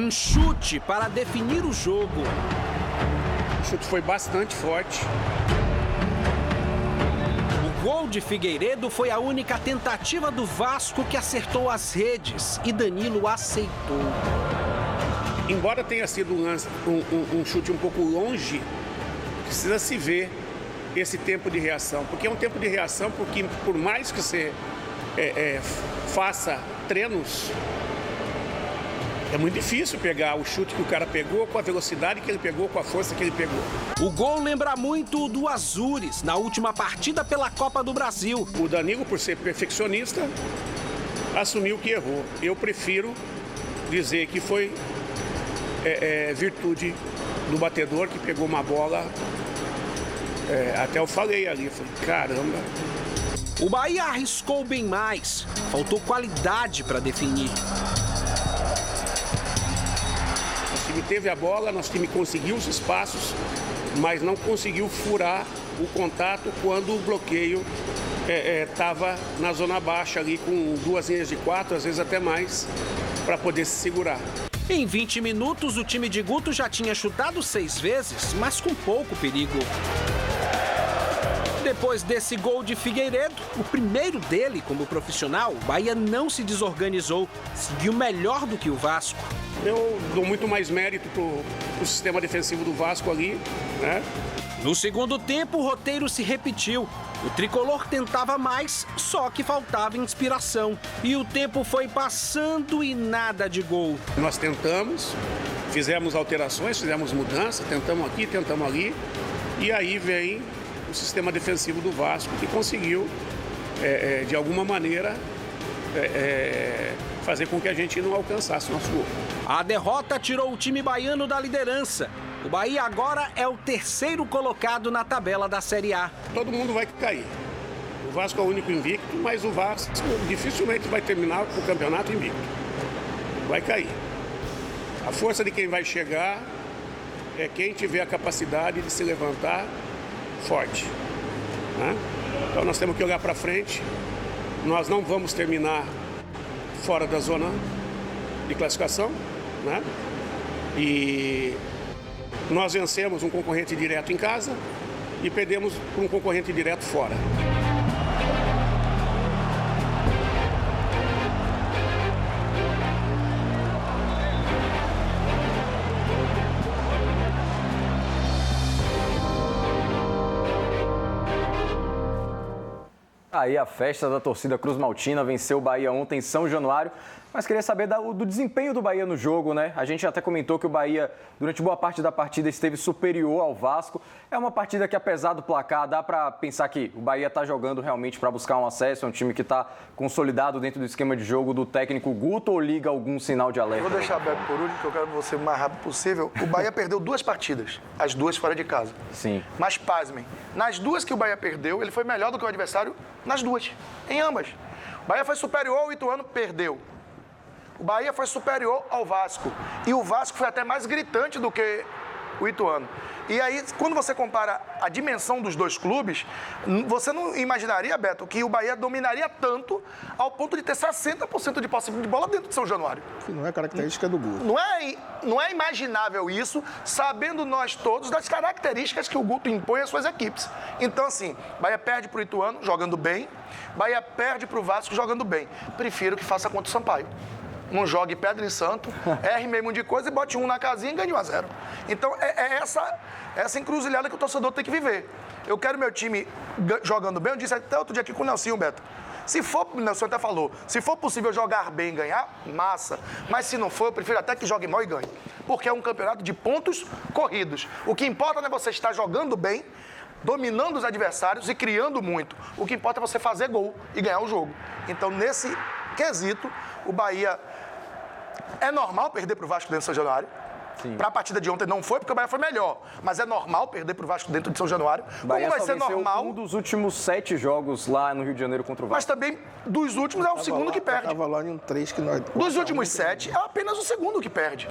Um chute para definir o jogo. O chute foi bastante forte. O gol de Figueiredo foi a única tentativa do Vasco que acertou as redes e Danilo aceitou. Embora tenha sido um chute um pouco longe, precisa se ver esse tempo de reação. Porque é um tempo de reação porque, por mais que você faça treinos, é muito difícil pegar o chute que o cara pegou, com a velocidade que ele pegou, com a força que ele pegou. O gol lembra muito do Azures, na última partida pela Copa do Brasil. O Danilo, por ser perfeccionista, assumiu que errou. Eu prefiro dizer que foi virtude do batedor que pegou uma bola. Até eu falei ali, falei, caramba. O Bahia arriscou bem mais, faltou qualidade para definir. Nosso time teve a bola, nosso time conseguiu os espaços, mas não conseguiu furar o contato quando o bloqueio estava na zona baixa ali com 2 linhas de 4, às vezes até mais, para poder se segurar. Em 20 minutos, o time de Guto já tinha chutado 6 vezes, mas com pouco perigo. Depois desse gol de Figueiredo, o primeiro dele como profissional, o Bahia não se desorganizou, seguiu melhor do que o Vasco. Eu dou muito mais mérito pro sistema defensivo do Vasco ali, né? No segundo tempo, o roteiro se repetiu. O tricolor tentava mais, só que faltava inspiração. E o tempo foi passando e nada de gol. Nós tentamos, fizemos alterações, fizemos mudanças, tentamos aqui, tentamos ali. E aí vem o sistema defensivo do Vasco, que conseguiu, de alguma maneira, fazer com que a gente não alcançasse o nosso gol. A derrota tirou o time baiano da liderança. O Bahia agora é o 3º colocado na tabela da Série A. Todo mundo vai cair. O Vasco é o único invicto, mas o Vasco dificilmente vai terminar o campeonato invicto. Vai cair. A força de quem vai chegar é quem tiver a capacidade de se levantar forte, né? Então nós temos que olhar para frente. Nós não vamos terminar fora da zona de classificação, né? E nós vencemos um concorrente direto em casa e perdemos para um concorrente direto fora. Aí a festa da torcida Cruz Maltina venceu o Bahia ontem em São Januário, mas queria saber do desempenho do Bahia no jogo, né? A gente até comentou que o Bahia, durante boa parte da partida, esteve superior ao Vasco. É uma partida que, apesar do placar, dá para pensar que o Bahia está jogando realmente para buscar um acesso, é um time que está consolidado dentro do esquema de jogo do técnico Guto, ou liga algum sinal de alerta? Eu vou deixar aberto por último, porque eu quero você o mais rápido possível. O Bahia perdeu 2 partidas, as 2 fora de casa. Sim. Mas pasmem, nas 2 que o Bahia perdeu, ele foi melhor do que o adversário nas 2, em ambas. O Bahia foi superior ao Ituano, perdeu. O Bahia foi superior ao Vasco. E o Vasco foi até mais gritante do que o Ituano. E aí, quando você compara a dimensão dos 2 clubes, você não imaginaria, Beto, que o Bahia dominaria tanto ao ponto de ter 60% de posse de bola dentro de São Januário. Que não é característica do Guto. Não é imaginável isso, sabendo nós todos das características que o Guto impõe às suas equipes. Então, assim, Bahia perde para o Ituano, jogando bem. Bahia perde para o Vasco, jogando bem. Prefiro que faça contra o Sampaio. Não jogue pedra em santo, erre mesmo de coisa e bote 1 na casinha e ganhe 1-0. Então, essa encruzilhada que o torcedor tem que viver. Eu quero meu time jogando bem. Eu disse até outro dia aqui com o Nelsinho, Beto. Se for, o Nelson até falou, se for possível jogar bem e ganhar, massa. Mas se não for, eu prefiro até que jogue mal e ganhe. Porque é um campeonato de pontos corridos. O que importa não é você estar jogando bem, dominando os adversários e criando muito. O que importa é você fazer gol e ganhar o jogo. Então, nesse quesito, o Bahia... É normal perder para o Vasco dentro de São Januário. Para a partida de ontem não foi, porque o Bahia foi melhor. Mas é normal perder para o Vasco dentro de São Januário. Bahia Como vai ser normal... um dos últimos 7 jogos lá no Rio de Janeiro contra o Vasco. Mas também, dos últimos, é o segundo que perde. Estava lá em um 3 que nós... Dos últimos 7, é apenas o segundo que perde.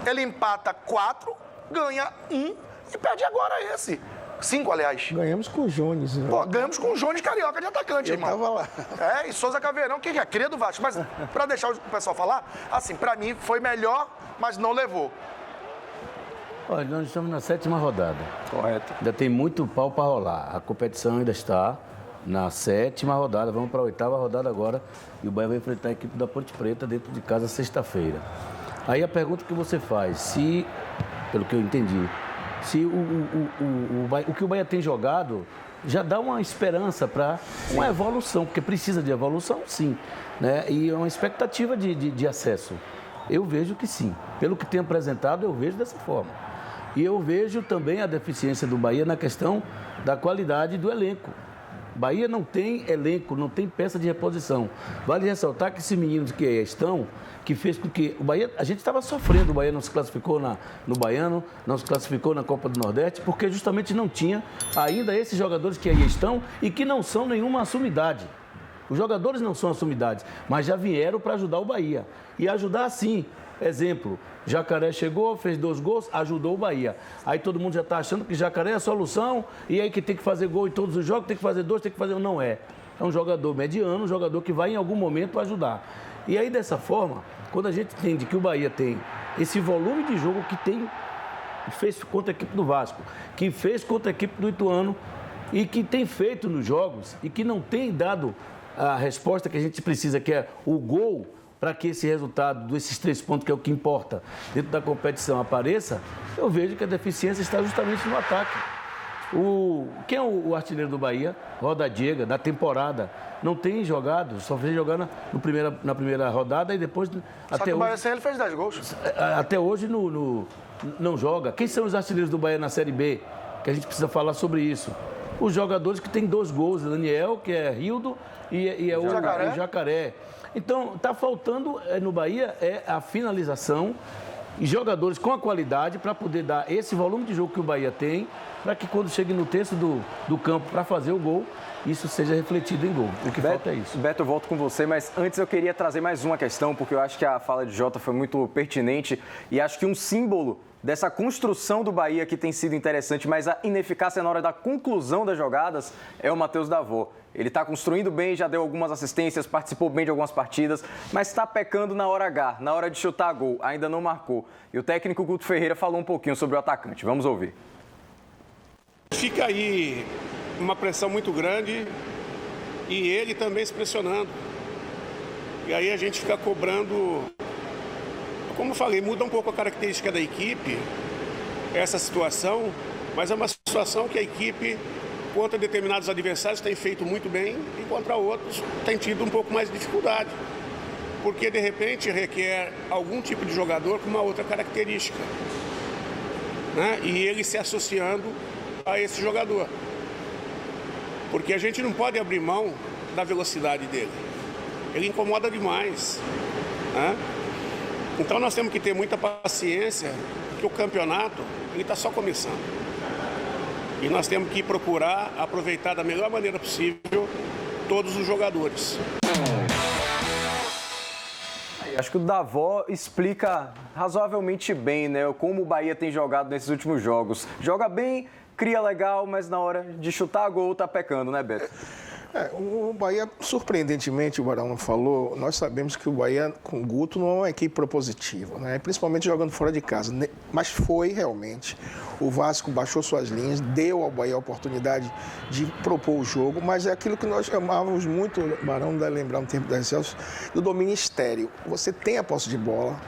Ele empata 4, ganha 1 e perde agora esse. 5, aliás. Ganhamos com o Jones. Né? Pô, ganhamos com o Jones Carioca de atacante, Eu irmão. tava lá. E Souza Caveirão, que é cria do Vasco. Mas, pra deixar o pessoal falar, assim, pra mim foi melhor, mas não levou. Olha, nós estamos na 7ª rodada. Correto. Ainda tem muito pau para rolar. A competição ainda está na 7ª rodada. Vamos para a 8ª rodada agora. E o Bahia vai enfrentar a equipe da Ponte Preta dentro de casa sexta-feira. Aí a pergunta que você faz, se, pelo que eu entendi, se o que o Bahia tem jogado já dá uma esperança para uma evolução, porque precisa de evolução, sim. Né? E é uma expectativa de acesso. Eu vejo que sim. Pelo que tem apresentado, eu vejo dessa forma. E eu vejo também a deficiência do Bahia na questão da qualidade do elenco. Bahia não tem elenco, não tem peça de reposição. Vale ressaltar que esses meninos que aí estão, que fez com que o Bahia, a gente estava sofrendo, o Bahia não se classificou no Baiano, não se classificou na Copa do Nordeste, porque justamente não tinha ainda esses jogadores que aí estão e que não são nenhuma sumidade. Os jogadores não são sumidades, mas já vieram para ajudar o Bahia. E ajudar sim. Exemplo, Jacaré chegou, fez 2 gols, ajudou o Bahia. Aí todo mundo já está achando que Jacaré é a solução e aí que tem que fazer gol em todos os jogos, tem que fazer 2, tem que fazer... Não é. É um jogador mediano, um jogador que vai em algum momento ajudar. E aí dessa forma, quando a gente entende que o Bahia tem esse volume de jogo que fez contra a equipe do Vasco, que fez contra a equipe do Ituano e que tem feito nos jogos e que não tem dado a resposta que a gente precisa, que é o gol, para que esse resultado desses 3 pontos, que é o que importa dentro da competição, apareça, eu vejo que a deficiência está justamente no ataque. Quem é o artilheiro do Bahia? Roda Diego, da temporada. Não tem jogado, só fez jogar na primeira rodada e depois... Só que o Bahia sem ele fez 10 gols. Até hoje não joga. Quem são os artilheiros do Bahia na Série B? Que a gente precisa falar sobre isso. Os jogadores que têm 2 gols, Daniel, que é Rildo, e é o Jacaré. Então, está faltando no Bahia a finalização e jogadores com a qualidade para poder dar esse volume de jogo que o Bahia tem, para que quando chegue no terço do campo para fazer o gol, isso seja refletido em gol. O que falta é isso. Beto, eu volto com você, mas antes eu queria trazer mais uma questão, porque eu acho que a fala de Jota foi muito pertinente e acho que um símbolo dessa construção do Bahia que tem sido interessante, mas a ineficácia na hora da conclusão das jogadas é o Matheus Davó. Ele está construindo bem, já deu algumas assistências, participou bem de algumas partidas, mas está pecando na hora H, na hora de chutar gol, ainda não marcou. E o técnico Guto Ferreira falou um pouquinho sobre o atacante. Vamos ouvir. Fica aí uma pressão muito grande e ele também se pressionando. E aí a gente fica cobrando... Como eu falei, muda um pouco a característica da equipe, essa situação, mas é uma situação que a equipe, contra determinados adversários, tem feito muito bem e contra outros tem tido um pouco mais de dificuldade. Porque, de repente, requer algum tipo de jogador com uma outra característica, né? E ele se associando a esse jogador. Porque a gente não pode abrir mão da velocidade dele. Ele incomoda demais, né? Então nós temos que ter muita paciência, porque o campeonato ele está só começando. E nós temos que procurar aproveitar da melhor maneira possível todos os jogadores. Acho que o Davó explica razoavelmente bem, né, como o Bahia tem jogado nesses últimos jogos. Joga bem, cria legal, mas na hora de chutar gol tá pecando, né, Beto? O Bahia, surpreendentemente, o Barão falou, nós sabemos que o Bahia com o Guto não é uma equipe propositiva, né? Principalmente jogando fora de casa. Mas foi realmente. O Vasco baixou suas linhas, deu ao Bahia a oportunidade de propor o jogo, mas é aquilo que nós chamávamos muito, o Barão deve lembrar no tempo da Excelsior, do domínio estéril. Você tem a posse de bola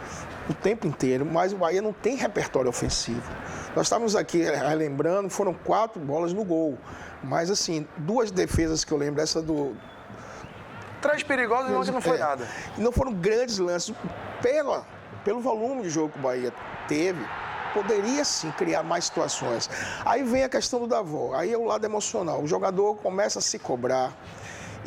o tempo inteiro, mas o Bahia não tem repertório ofensivo. Nós estávamos aqui relembrando, foram 4 bolas no gol. Mas, assim, 2 defesas que eu lembro, essa do... 3 perigosas e uma que não foi nada. Não foram grandes lances. Pelo volume de jogo que o Bahia teve, poderia, sim, criar mais situações. Aí vem a questão do Davó, aí é o lado emocional. O jogador começa a se cobrar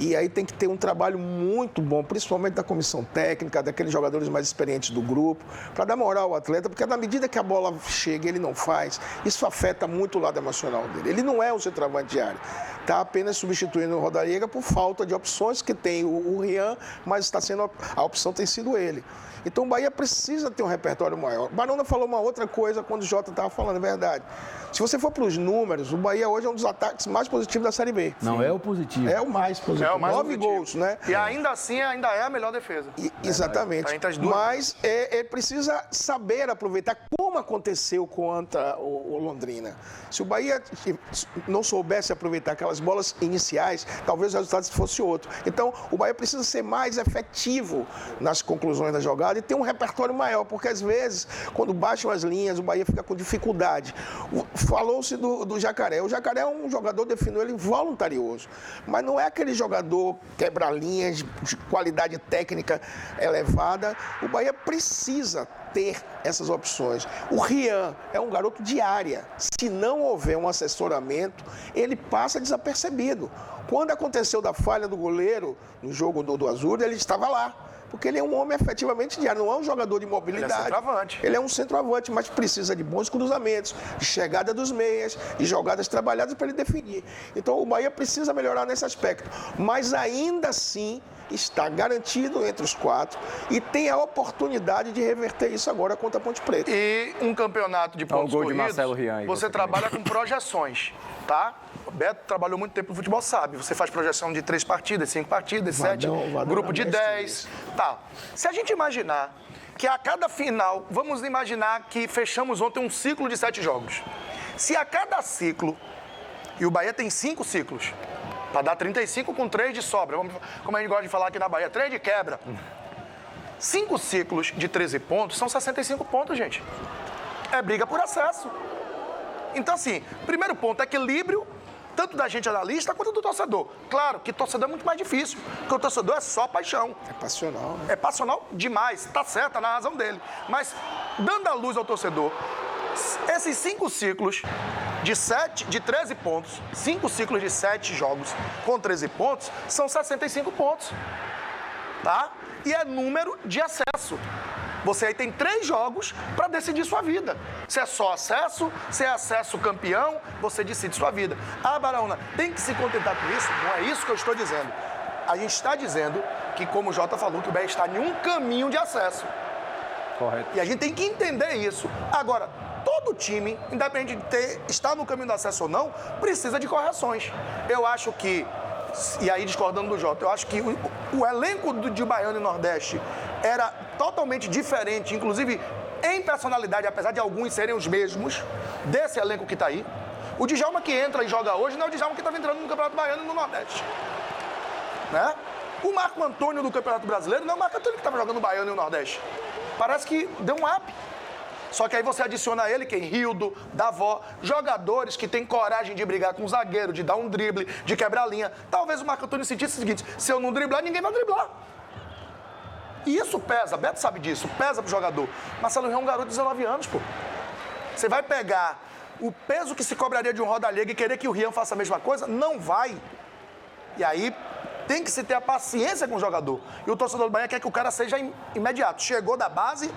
E aí tem que ter um trabalho muito bom, principalmente da comissão técnica, daqueles jogadores mais experientes do grupo, para dar moral ao atleta, porque na medida que a bola chega e ele não faz, isso afeta muito o lado emocional dele. Ele não é um centroavante de área. Está apenas substituindo o Rodallega por falta de opções, que tem o Rian, mas está sendo a opção tem sido ele. Então o Bahia precisa ter um repertório maior. O Barona falou uma outra coisa quando o Jota estava falando, é verdade. Se você for para os números, o Bahia hoje é um dos ataques mais positivos da Série B. Não é o positivo. É o mais positivo. É o mais 9 positivo. gols, né? E ainda assim, ainda é a melhor defesa. Exatamente. Tá entre as duas. Mas precisa saber aproveitar como aconteceu contra o Londrina. Se o Bahia não soubesse aproveitar aquelas bolas iniciais, talvez o resultado fosse outro. Então, o Bahia precisa ser mais efetivo nas conclusões da jogada e ter um repertório maior, porque às vezes, quando baixam as linhas, o Bahia fica com dificuldade. Falou-se do Jacaré. O Jacaré é um jogador, definiu ele, voluntarioso. Mas não é aquele jogador quebra-linhas de qualidade técnica elevada. O Bahia precisa ter essas opções. O Rian é um garoto de área. Se não houver um assessoramento, ele passa desapercebido. Quando aconteceu da falha do goleiro no jogo do Azul, ele estava lá. Porque ele é um homem efetivamente de área, não é um jogador de mobilidade. Ele é centroavante. Ele é um centroavante, mas precisa de bons cruzamentos, de chegada dos meias e jogadas trabalhadas para ele definir. Então o Bahia precisa melhorar nesse aspecto. Mas ainda assim está garantido entre os 4 e tem a oportunidade de reverter isso agora contra a Ponte Preta. E um campeonato de pontos gol de corridos, Marcelo Rian aí, você trabalha com projeções, tá? O Beto trabalhou muito tempo no futebol, sabe? Você faz projeção de 3 partidas, 5 partidas, 7, grupo de 10, tá. Se a gente imaginar que a cada final, vamos imaginar que fechamos ontem um ciclo de 7 jogos. Se a cada ciclo, e o Bahia tem 5 ciclos, para dar 35 com 3 de sobra, como a gente gosta de falar aqui na Bahia, 3 de quebra. 5 ciclos de 13 pontos são 65 pontos, gente. É briga por acesso. Então, assim, primeiro ponto, equilíbrio, tanto da gente analista quanto do torcedor. Claro que torcedor é muito mais difícil, porque o torcedor é só paixão. É passional, né? É passional demais, tá certo, tá na razão dele. Mas, dando a luz ao torcedor, esses 5 ciclos de 13 pontos, 5 ciclos de 7 jogos com 13 pontos, são 65 pontos, tá? E é número de acesso. Você aí tem 3 jogos para decidir sua vida. Se é só acesso, se é acesso campeão, você decide sua vida. Ah, Barahona, tem que se contentar com isso? Não é isso que eu estou dizendo. A gente está dizendo que, como o Jota falou, que o Bahia está em um caminho de acesso. Correto. E a gente tem que entender isso. Agora, todo time, independente de estar no caminho do acesso ou não, precisa de correções. Eu acho que, e aí discordando do Jota, eu acho que o elenco de Baiano e Nordeste era totalmente diferente, inclusive em personalidade, apesar de alguns serem os mesmos, desse elenco que está aí. O Djalma que entra e joga hoje não é o Djalma que estava entrando no Campeonato Baiano e no Nordeste. Né? O Marco Antônio do Campeonato Brasileiro não é o Marco Antônio que estava jogando no Baiano e no Nordeste. Parece que deu um up. Só que aí você adiciona a ele quem? Rildo, Davó, jogadores que têm coragem de brigar com o zagueiro, de dar um drible, de quebrar a linha. Talvez o Marco Antônio sentisse o seguinte: se eu não driblar, ninguém vai driblar. E isso pesa, Beto sabe disso, pesa pro jogador. Marcelo Rian é um garoto de 19 anos, pô. Você vai pegar o peso que se cobraria de um Rodallega e querer que o Rian faça a mesma coisa? Não vai. E aí tem que se ter a paciência com o jogador. E o torcedor do Bahia quer que o cara seja imediato. Chegou da base,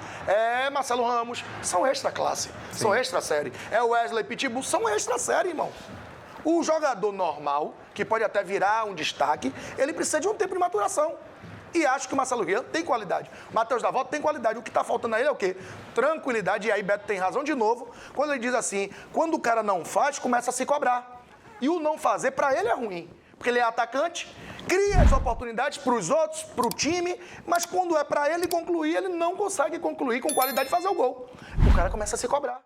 Marcelo Ramos, são extra classe, são extra série. É o Wesley Pitbull, são extra série, irmão. O jogador normal, que pode até virar um destaque, ele precisa de um tempo de maturação. E acho que o Marcelo Rian tem qualidade. O Matheus Davó tem qualidade. O que está faltando a ele é o quê? Tranquilidade. E aí Beto tem razão de novo, quando ele diz assim, quando o cara não faz, começa a se cobrar. E o não fazer, para ele é ruim. Porque ele é atacante, cria as oportunidades para os outros, para o time, mas quando é para ele concluir, ele não consegue concluir com qualidade e fazer o gol. O cara começa a se cobrar.